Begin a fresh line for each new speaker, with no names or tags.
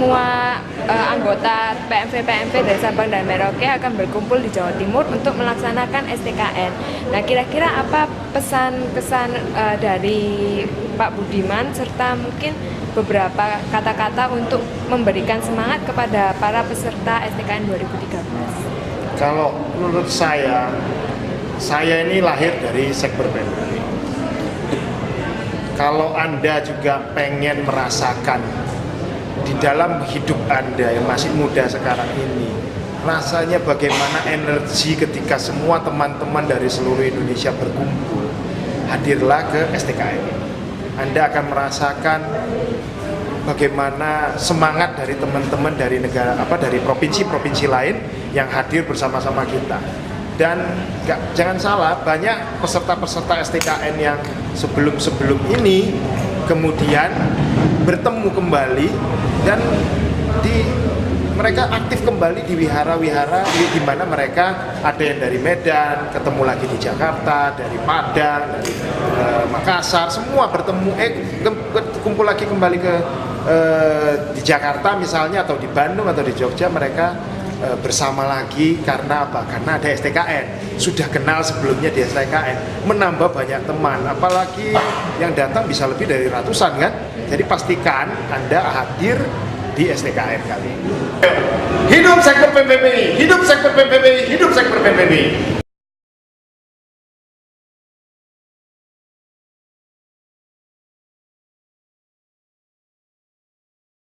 semua anggota PMV dari Sabang dan Merauke akan berkumpul di Jawa Timur untuk melaksanakan STKN. Nah, kira-kira apa pesan-kesan dari Pak Budiman serta mungkin beberapa kata-kata untuk memberikan semangat kepada para peserta STKN 2013?
Kalau menurut saya ini lahir dari Sekber PMV. Kalau Anda juga pengen merasakan di dalam hidup Anda yang masih muda sekarang ini, rasanya bagaimana energi ketika semua teman-teman dari seluruh Indonesia berkumpul, hadirlah ke STKN. Anda akan merasakan bagaimana semangat dari teman-teman dari dari provinsi-provinsi lain yang hadir bersama-sama kita. Dan jangan salah, banyak peserta-peserta STKN yang sebelum-sebelum ini kemudian bertemu kembali dan mereka aktif kembali di wihara-wihara di mana mereka ada yang dari Medan, ketemu lagi di Jakarta, dari Padang, dari Makassar, semua bertemu kumpul lagi kembali di Jakarta misalnya, atau di Bandung atau di Jogja, mereka bersama lagi. Karena apa? Karena ada STKN, sudah kenal sebelumnya di STKN, menambah banyak teman, apalagi yang datang bisa lebih dari ratusan kan. Jadi pastikan Anda hadir di STKN kali ini. Hidup Sekber PMV, hidup Sekber PMV, hidup Sekber PMV.